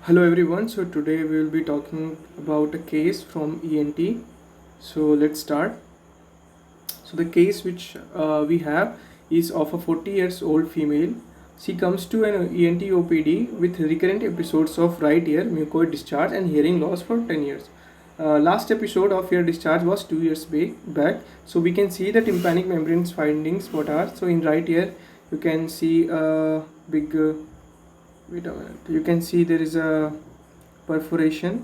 Hello everyone. So today we will be talking about a case from ENT. So let's start. So the case which we have is of a 40 years old female. She comes to an ENT OPD with recurrent episodes of right ear mucoid discharge and hearing loss for 10 years. Last episode of ear discharge was 2 years back. So we can see the tympanic membranes findings. What are so in right ear you can see a big wait a minute. You can see there is a perforation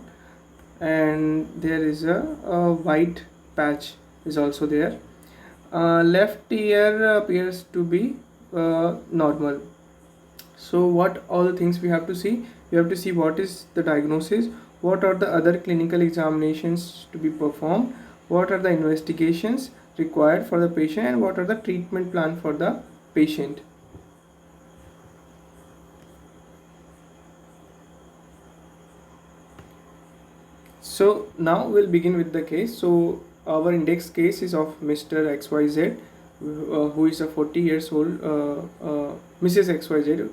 and there is a white patch is also there. Left ear appears to be normal. So what all the things we have to see? We have to see what is the diagnosis, what are the other clinical examinations to be performed, what are the investigations required for the patient, and what are the treatment plan for the patient. So now we'll begin with the case. So our index case is of Mr. XYZ, who is a 40 years old, Mrs. XYZ.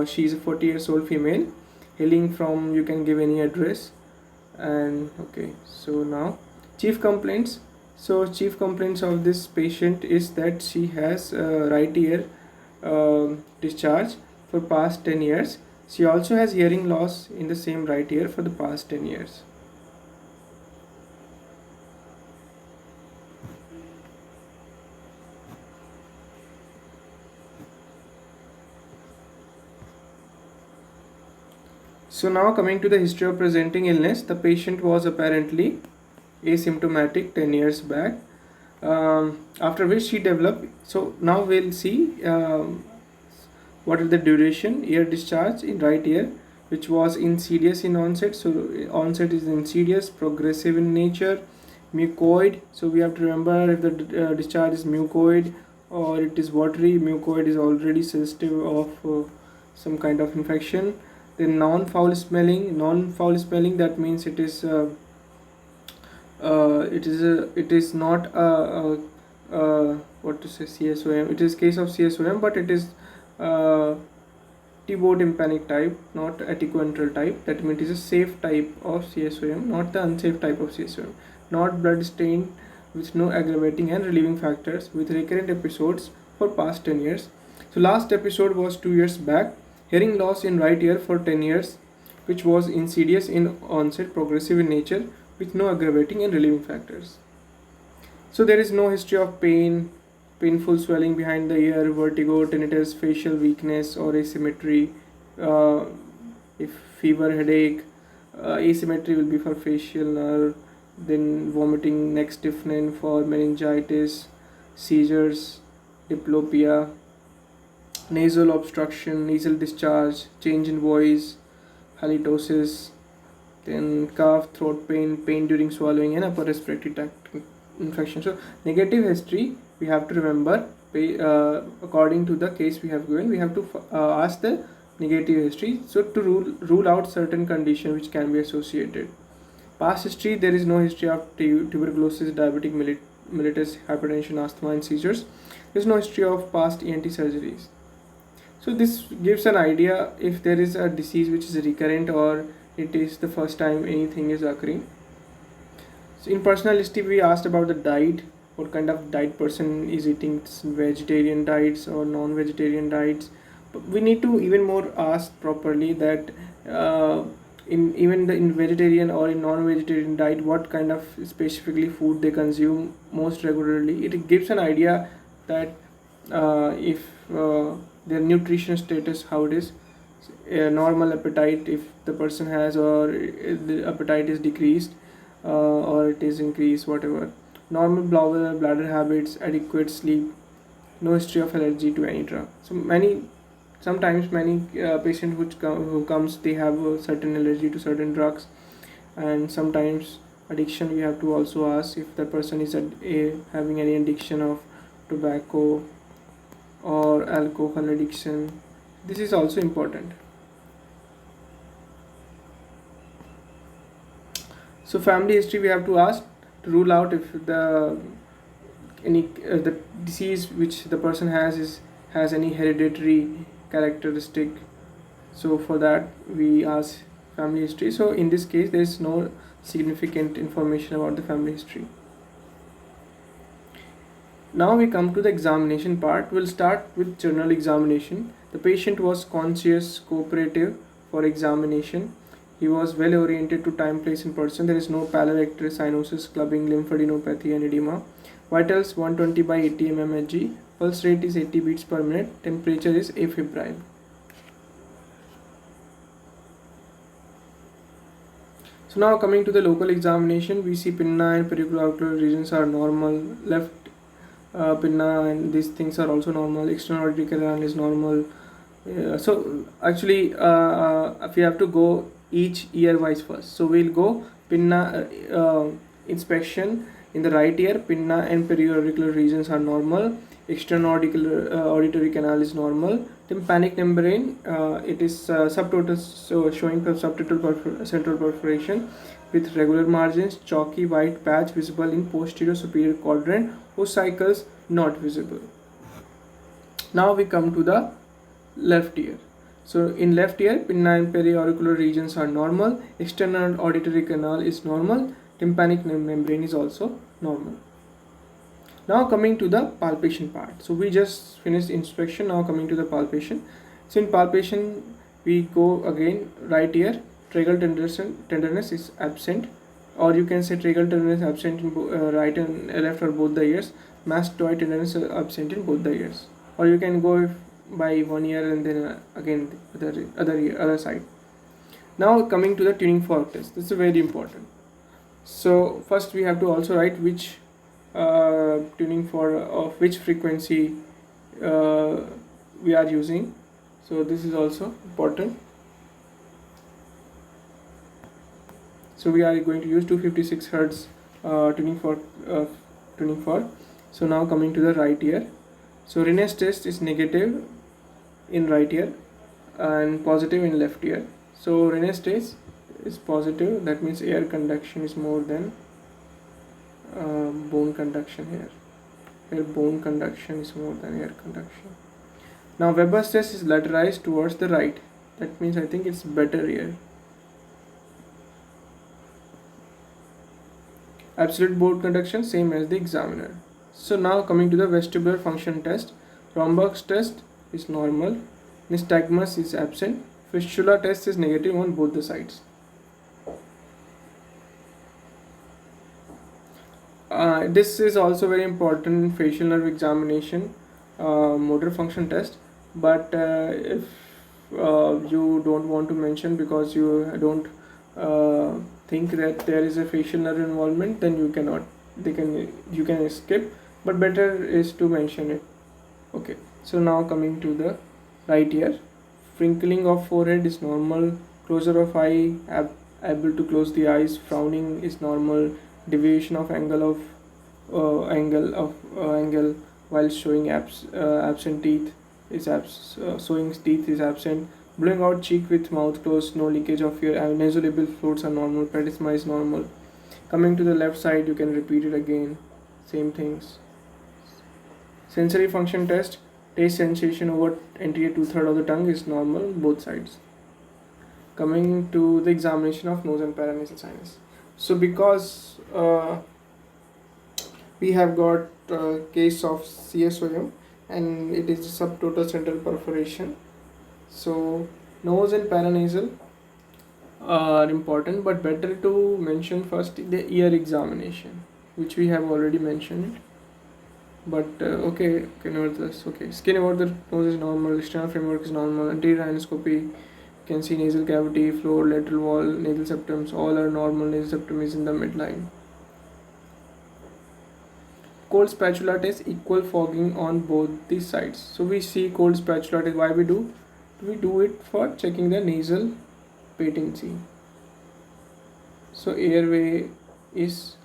She is a 40 years old female, hailing from, you can give any address. And okay, so now chief complaints. So chief complaints of this patient is that she has right ear discharge for past 10 years. She also has hearing loss in the same right ear for the past 10 years. So now coming to the history of presenting illness, the patient was apparently asymptomatic 10 years back, after which she developed. So now we'll see what is the duration ear discharge in right ear, which was insidious in onset. So onset is insidious, progressive in nature, mucoid. So we have to remember if the discharge is mucoid or it is watery. Mucoid is already sensitive of some kind of infection. Then non-foul smelling, that means it is not what to say, CSOM. It is case of CSOM, but it is T-board tympanic type, not etiquentral type. That means it is a safe type of CSOM, not the unsafe type of CSOM. Not blood stained, with no aggravating and relieving factors, with recurrent episodes for past 10 years. So last episode was 2 years back. Hearing loss in right ear for 10 years, which was insidious in onset, progressive in nature, with no aggravating and relieving factors. So there is no history of pain, painful swelling behind the ear, vertigo, tinnitus, facial weakness or asymmetry. If fever, headache, asymmetry will be for facial nerve, then vomiting, neck stiffening for meningitis, seizures, diplopia, nasal obstruction, nasal discharge, change in voice, halitosis, then cough, throat pain, pain during swallowing, and upper respiratory tract infection. So negative history, we have to remember, according to the case we have given, we have to ask the negative history. So to rule out certain condition which can be associated. Past history, there is no history of tuberculosis, diabetic mellitus, hypertension, asthma, and seizures. There is no history of past ENT surgeries. So this gives an idea if there is a disease which is recurrent or it is the first time anything is occurring. So in personal history, we asked about the diet, what kind of diet person is eating, vegetarian diets or non-vegetarian diets. But we need to even more ask properly that in vegetarian or in non-vegetarian diet, what kind of specifically food they consume most regularly. It gives an idea that if their nutrition status, how it is, normal appetite if the person has, or the appetite is decreased, or it is increased, whatever. Normal bladder habits, adequate sleep, no history of allergy to any drug. So sometimes many patients who comes, they have a certain allergy to certain drugs, and sometimes addiction. We have to also ask if the person is having any addiction of tobacco or alcohol addiction. This is also important. So family history, we have to ask to rule out if the disease which the person has any hereditary characteristic. So for that we ask family history. So in this case there is no significant information about the family history. Now we come to the examination part. We'll start with general examination. The patient was conscious, cooperative for examination. He was well oriented to time, place, and person. There is no pallor, icterus, cyanosis, clubbing, lymphadenopathy, and edema. Vitals 120 by 80 mmHg. Pulse rate is 80 beats per minute. Temperature is afebrile. So now coming to the local examination, we see pinna and peripheral regions are normal. Left pinna and these things are also normal. External auditory canal is normal. So actually if we have to go each ear wise first, so we'll go pinna inspection. In the right ear, pinna and periauricular regions are normal. External auditory canal is normal. Tympanic membrane, it is subtotal, so showing subtotal central perforation with regular margins, chalky white patch visible in posterior superior quadrant, ossicles not visible. Now we come to the left ear. So in left ear, pinna and periauricular regions are normal. External auditory canal is normal. Tympanic membrane is also normal. Now coming to the palpation part. So we just finished inspection. Now coming to the palpation. So in palpation we go again right ear. Tracheal tenderness is absent, or you can say tracheal tenderness absent in right and left or both the ears. Mastoid tenderness absent in both the ears, or you can go by one ear and then again the other side. Now coming to the tuning fork test. This is very important. So first we have to also write which tuning for of which frequency we are using. So this is also important. So we are going to use 256 Hertz tuning fork. So now coming to the right ear. So Rinne's test is negative in right ear and positive in left ear. So Rinne's test is positive, that means air conduction is more than bone conduction here. Here bone conduction is more than air conduction. Now Weber's test is lateralized towards the right, that means I think it's better here. Absolute bone conduction same as the examiner. So now coming to the vestibular function test. Romberg's test is normal. Nystagmus is absent. Fistula test is negative on both the sides. This is also very important in facial nerve examination, motor function test, but if you don't want to mention because you don't think that there is a facial nerve involvement, then you can skip, but better is to mention it. Okay, so now coming to the right ear. Wrinkling of forehead is normal. Closure of eye, able to close the eyes. Frowning is normal. Deviation of angle while showing absent teeth is showing teeth is absent. Blowing out cheek with mouth closed, no leakage of your nasolabial fluids are normal. Pedisma is normal. Coming to the left side, you can repeat it again, same things. Sensory function test. Taste sensation over anterior 2/3 of the tongue is normal both sides. Coming to the examination of nose and paranasal sinus. So because we have got a case of CSOM and it is subtotal central perforation, so nose and paranasal are important, but better to mention first the ear examination, which we have already mentioned. But okay, nevertheless, okay. Skin over the nose is normal, external framework is normal, anterior rhinoscopy, you can see nasal cavity, floor, lateral wall, nasal septums, all are normal. Nasal septum is in the midline. Cold spatula test, equal fogging on both the sides. So we see cold spatula test. Why we do? We do it for checking the nasal patency. So airway is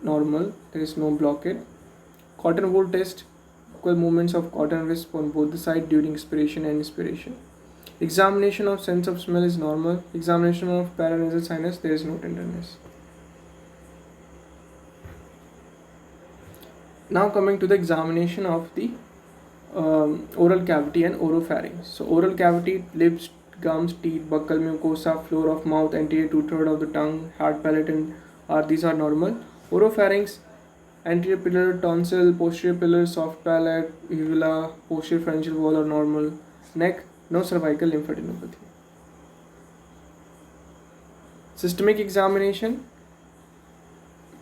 normal, there is no blockade. Cotton wool test, equal movements of cotton wisp on both the side during expiration and inspiration. Examination of sense of smell is normal. Examination of paranasal sinus, there is no tenderness. Now coming to the examination of the oral cavity and oropharynx. So oral cavity, lips, gums, teeth, buccal mucosa, floor of mouth, anterior two-thirds of the tongue, hard palate, and these are normal. Oropharynx, anterior pillar, tonsil, posterior pillar, soft palate, uvula, posterior pharyngeal wall are normal. Neck, no cervical lymphadenopathy. Systemic examination.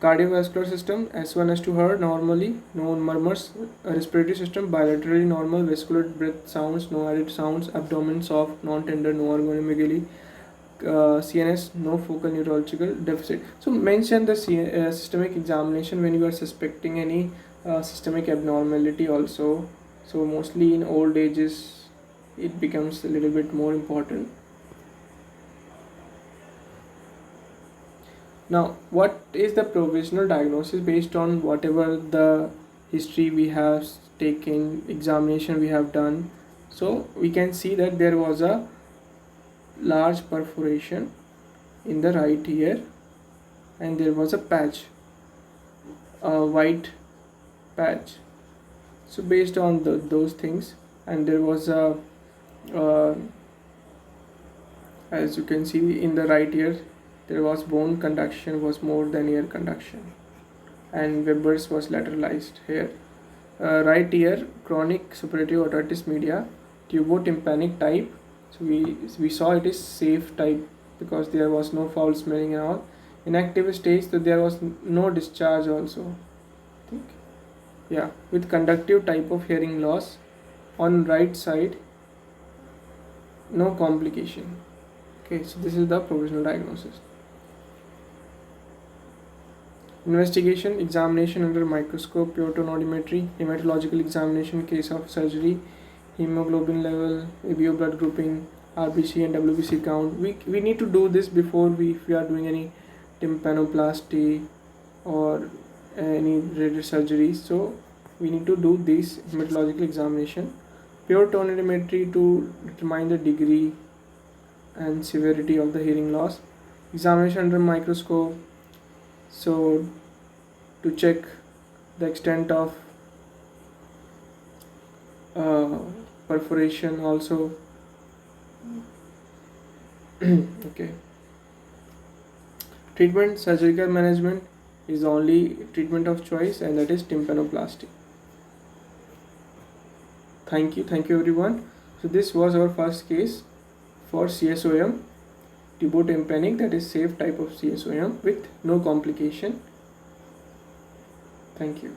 Cardiovascular system, S1, S2 heard normally, no murmurs. Respiratory system, bilaterally normal. Vascular breath sounds, no added sounds. Abdomen soft, non-tender, no organomegaly. CNS, no focal neurological deficit. So mention the systemic examination when you are suspecting any systemic abnormality also. So mostly in old ages it becomes a little bit more important. Now, what is the provisional diagnosis based on whatever the history we have taken, examination we have done? So we can see that there was a large perforation in the right ear and there was a patch, a white patch. So based on those things, and there was a as you can see in the right ear, there was bone conduction was more than ear conduction, and Weber's was lateralized here. Right ear, chronic suppurative otitis media, tubotympanic type. So we saw it is safe type because there was no foul smelling and all. Inactive stage, so there was no discharge also. I think, yeah, with conductive type of hearing loss on right side, no complication. Okay, so this is the provisional diagnosis. Investigation, examination under microscope, pure tone audiometry, hematological examination, case of surgery, hemoglobin level, ABO blood grouping, RBC and WBC count. We need to do this before if we are doing any tympanoplasty or any related surgeries. So we need to do this hematological examination, pure tone audiometry to determine the degree and severity of the hearing loss, examination under microscope, so to check the extent of perforation also. Okay, treatment, surgical management is the only treatment of choice, and that is tympanoplasty. Thank you everyone. So this was our first case for CSOM, tubotympanic, that is safe type of CSOM with no complication. Thank you.